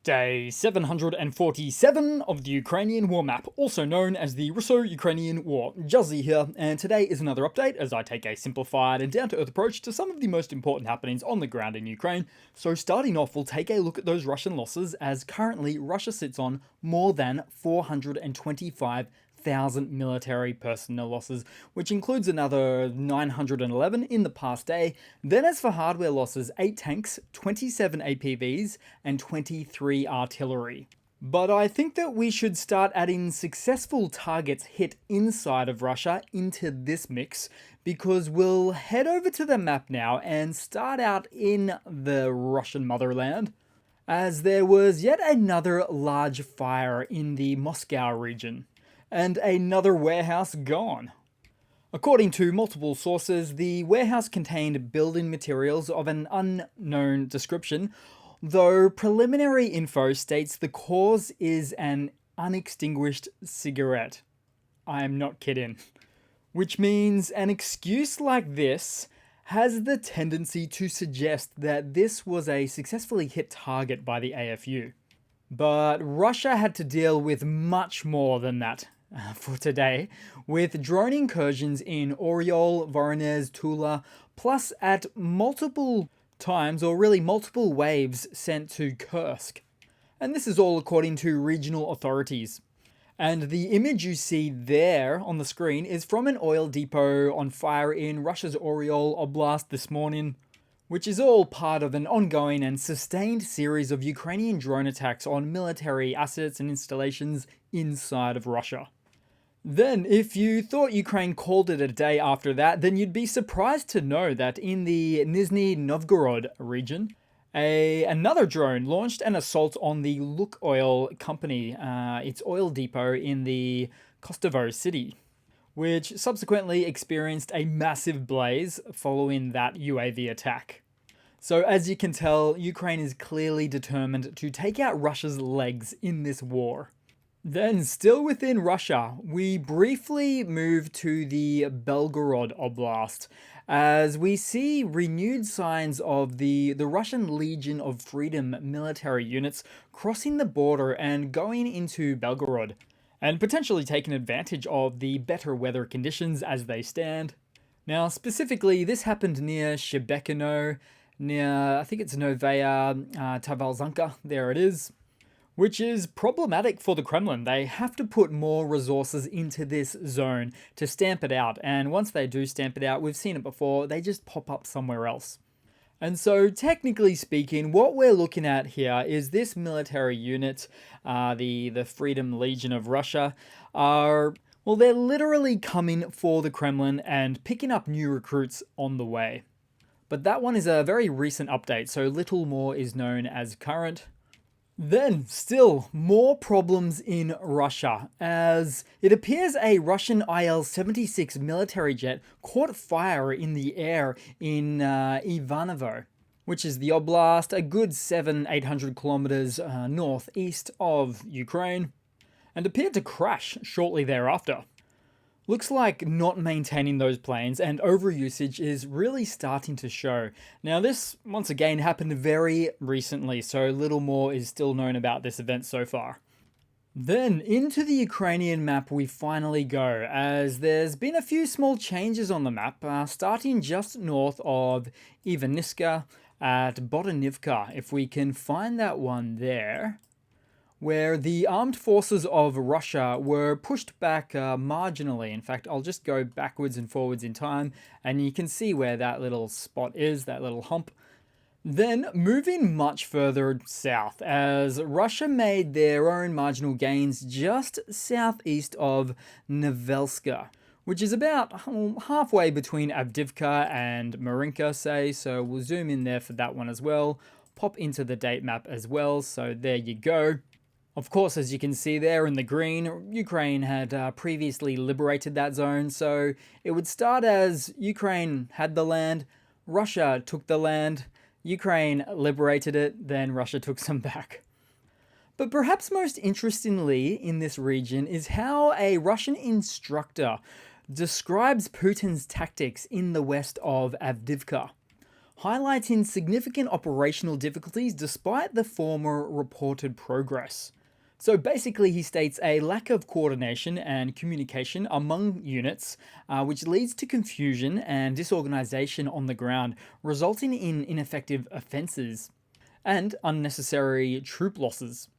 Day 747 of the Ukrainian War Map, also known as the Russo-Ukrainian War. Juzzy here, and today is another update as I take a simplified and down-to-earth approach to some of the most important happenings on the ground in Ukraine. So starting off, we'll take a look at those Russian losses, as currently Russia sits on more than 425,000 military personnel losses, which includes another 911 in the past day. Then as for hardware losses, 8 tanks, 27 APVs, and 23 artillery. But I think that we should start adding successful targets hit inside of Russia into this mix, because we'll head over to the map now and start out in the Russian motherland, as there was yet another large fire in the Moscow region, and another warehouse gone. According to multiple sources, the warehouse contained building materials of an unknown description, though preliminary info states the cause is an unextinguished cigarette. I am not kidding. Which means an excuse like this has the tendency to suggest that this was a successfully hit target by the AFU. But Russia had to deal with much more than that for today, with drone incursions in Oryol, Voronezh, Tula, plus at multiple times, or really multiple waves, sent to Kursk. And this is all according to regional authorities. And the image you see there on the screen is from an oil depot on fire in Russia's Oryol Oblast this morning, which is all part of an ongoing and sustained series of Ukrainian drone attacks on military assets and installations inside of Russia. Then, if you thought Ukraine called it a day after that, then you'd be surprised to know that in the Nizhny Novgorod region, another drone launched an assault on the Lukoil company, its oil depot in the Kostovo city, which subsequently experienced a massive blaze following that UAV attack. So as you can tell, Ukraine is clearly determined to take out Russia's legs in this war. Then, still within Russia, we briefly move to the Belgorod Oblast, as we see renewed signs of the Russian Legion of Freedom military units crossing the border and going into Belgorod, and potentially taking advantage of the better weather conditions as they stand. Now, specifically, this happened near Shebekino, near, I think it's Novaya Tavalzanka, there it is, which is problematic for the Kremlin. They have to put more resources into this zone to stamp it out, and once they do stamp it out, we've seen it before, they just pop up somewhere else. And so, technically speaking, what we're looking at here is this military unit, the Freedom Legion of Russia, they're literally coming for the Kremlin and picking up new recruits on the way. But that one is a very recent update, so little more is known as current. Then, still more problems in Russia, as it appears a Russian IL76 military jet caught fire in the air in Ivanovo, which is the oblast, a good 700-800 kilometers northeast of Ukraine, and appeared to crash shortly thereafter. Looks like not maintaining those planes and overusage is really starting to show. Now this, once again, happened very recently, so little more is still known about this event so far. Then, into the Ukrainian map we finally go, as there's been a few small changes on the map, starting just north of Ivaniska at Botanivka, if we can find that one there, where the armed forces of Russia were pushed back marginally. In fact, I'll just go backwards and forwards in time, and you can see where that little spot is, that little hump. Then, moving much further south, as Russia made their own marginal gains just southeast of Novelska, which is about halfway between Avdiivka and Marinka, say, so we'll zoom in there for that one as well. Pop into the date map as well, so there you go. Of course, as you can see there in the green, Ukraine had previously liberated that zone, so it would start as Ukraine had the land, Russia took the land, Ukraine liberated it, then Russia took some back. But perhaps most interestingly in this region is how a Russian instructor describes Putin's tactics in the west of Avdiivka. highlighting significant operational difficulties despite the former reported progress. So basically, he states a lack of coordination and communication among units, which leads to confusion and disorganization on the ground, resulting in ineffective offenses and unnecessary troop losses.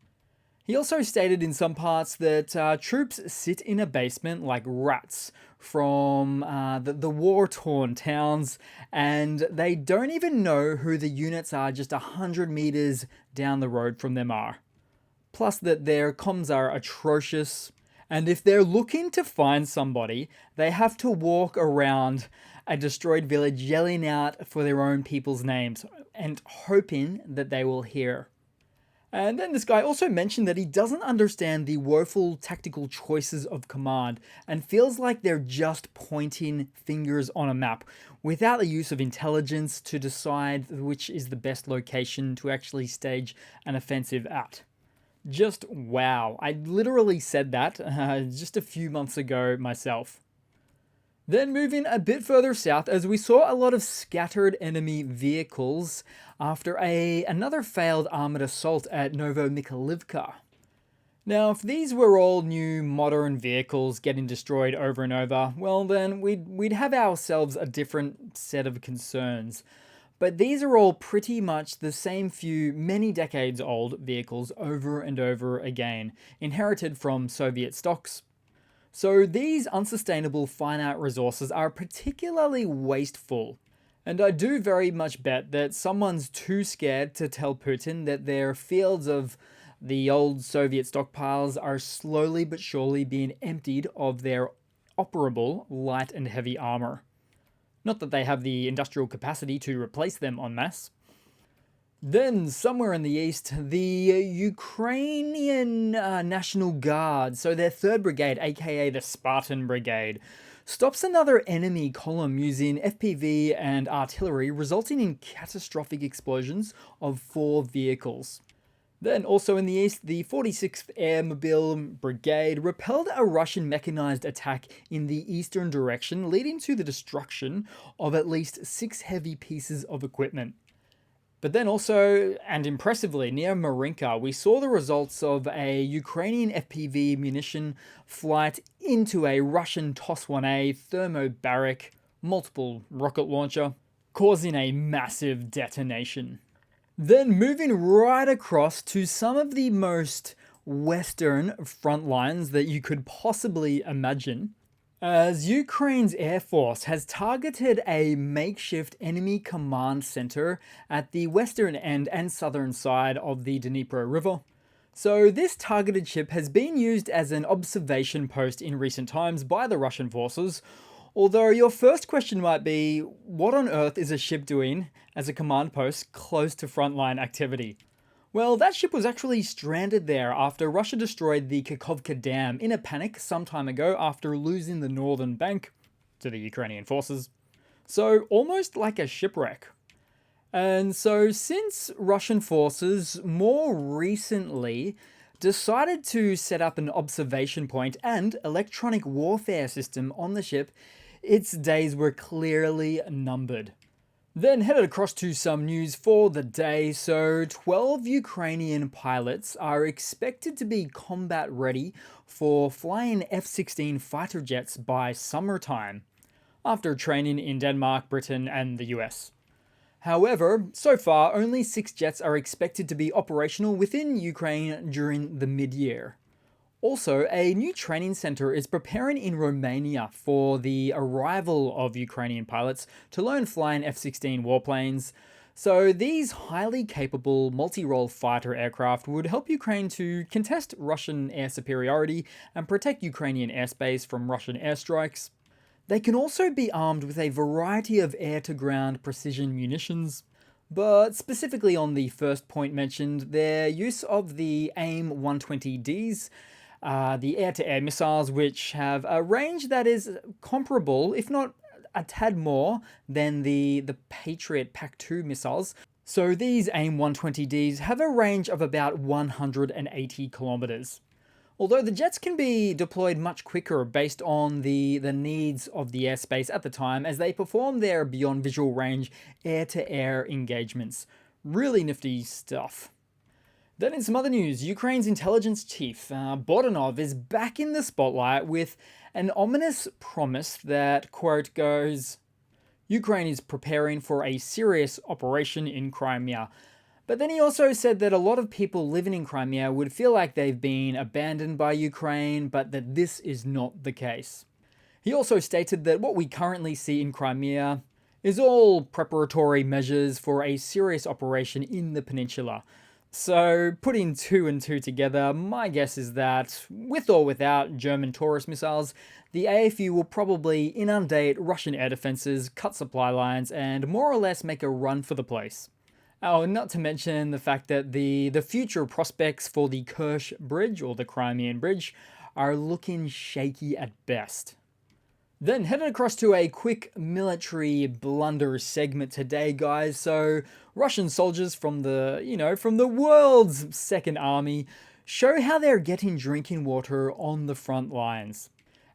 He also stated in some parts that troops sit in a basement like rats from the war-torn towns, and they don't even know who the units are just 100 meters down the road from them are. Plus that their comms are atrocious, and if they're looking to find somebody, they have to walk around a destroyed village yelling out for their own people's names and hoping that they will hear. And then this guy also mentioned that he doesn't understand the woeful tactical choices of command and feels like they're just pointing fingers on a map without the use of intelligence to decide which is the best location to actually stage an offensive at. Just wow. I literally said that just a few months ago myself. Then moving a bit further south, as we saw a lot of scattered enemy vehicles after another failed armored assault at Novomikhailivka. Now, if these were all new modern vehicles getting destroyed over and over, well then we'd have ourselves a different set of concerns. But these are all pretty much the same few many decades old vehicles over and over again, inherited from Soviet stocks. So these unsustainable finite resources are particularly wasteful. And I do very much bet that someone's too scared to tell Putin that their fields of the old Soviet stockpiles are slowly but surely being emptied of their operable light and heavy armor. Not that they have the industrial capacity to replace them en masse. Then, somewhere in the east, the Ukrainian National Guard, so their 3rd Brigade, aka the Spartan Brigade, stops another enemy column using FPV and artillery, resulting in catastrophic explosions of 4 vehicles. Then, also in the east, the 46th Airmobile Brigade repelled a Russian mechanized attack in the eastern direction, leading to the destruction of at least 6 heavy pieces of equipment. But then also, and impressively, near Marinka, we saw the results of a Ukrainian FPV munition flight into a Russian TOS-1A thermobaric multiple rocket launcher, causing a massive detonation. Then moving right across to some of the most western front lines that you could possibly imagine, as Ukraine's Air Force has targeted a makeshift enemy command center at the western end and southern side of the Dnipro River. So this targeted ship has been used as an observation post in recent times by the Russian forces, although your first question might be, what on earth is a ship doing as a command post close to frontline activity? Well, that ship was actually stranded there after Russia destroyed the Kakhovka Dam in a panic some time ago after losing the northern bank to the Ukrainian forces. So almost like a shipwreck. And so since Russian forces more recently decided to set up an observation point and electronic warfare system on the ship, its days were clearly numbered. Then headed across to some news for the day. So 12 Ukrainian pilots are expected to be combat ready for flying F-16 fighter jets by summertime, after training in Denmark, Britain, and the US. However, so far only 6 jets are expected to be operational within Ukraine during the mid-year. Also, a new training center is preparing in Romania for the arrival of Ukrainian pilots to learn flying F-16 warplanes. So these highly capable multi-role fighter aircraft would help Ukraine to contest Russian air superiority and protect Ukrainian airspace from Russian airstrikes. They can also be armed with a variety of air-to-ground precision munitions. But specifically on the first point mentioned, their use of the AIM-120Ds, the air-to-air missiles, which have a range that is comparable, if not a tad more, than the Patriot PAC-2 missiles. So these AIM-120Ds have a range of about 180 kilometers. Although the jets can be deployed much quicker based on the needs of the airspace at the time, as they perform their beyond visual range air-to-air engagements. Really nifty stuff. Then in some other news, Ukraine's intelligence chief, Bodanov, is back in the spotlight with an ominous promise that, quote, goes, Ukraine is preparing for a serious operation in Crimea. But then he also said that a lot of people living in Crimea would feel like they've been abandoned by Ukraine, but that this is not the case. He also stated that what we currently see in Crimea is all preparatory measures for a serious operation in the peninsula. So, putting two and two together, my guess is that, with or without German Taurus missiles, the AFU will probably inundate Russian air defenses, cut supply lines, and more or less make a run for the place. Oh, not to mention the fact that the future prospects for the Kerch Bridge, or the Crimean Bridge, are looking shaky at best. Then headed across to a quick military blunder segment today, guys. So Russian soldiers from the world's second army show how they're getting drinking water on the front lines.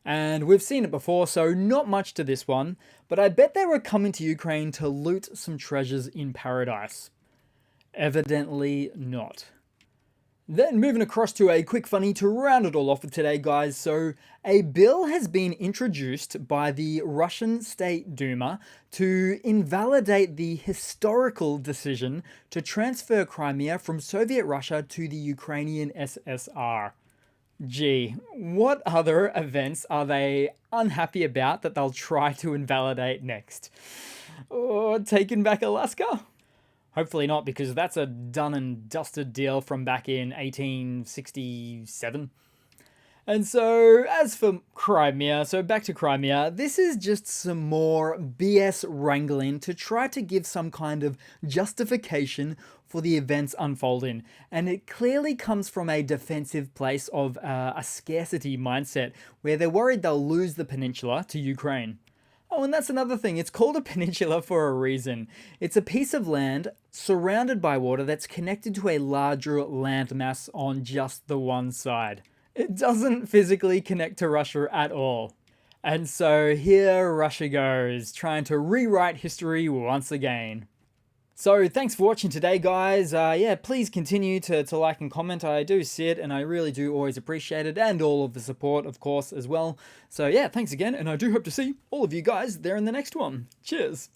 And we've seen it before, so not much to this one, but I bet they were coming to Ukraine to loot some treasures in paradise. Evidently not. Then moving across to a quick funny to round it all off for today, guys. So a bill has been introduced by the Russian State Duma to invalidate the historical decision to transfer Crimea from Soviet Russia to the Ukrainian SSR. Gee, what other events are they unhappy about that they'll try to invalidate next? Or taking back Alaska? Hopefully not, because that's a done and dusted deal from back in 1867. And so, as for Crimea, so back to Crimea, this is just some more BS wrangling to try to give some kind of justification for the events unfolding. And it clearly comes from a defensive place of a scarcity mindset, where they're worried they'll lose the peninsula to Ukraine. Oh, and that's another thing. It's called a peninsula for a reason. It's a piece of land surrounded by water that's connected to a larger landmass on just the one side. It doesn't physically connect to Russia at all. And so here Russia goes, trying to rewrite history once again. So thanks for watching today, guys. Please continue to like and comment. I do see it, and I really do always appreciate it, and all of the support, of course, as well. So yeah, thanks again, and I do hope to see all of you guys there in the next one. Cheers!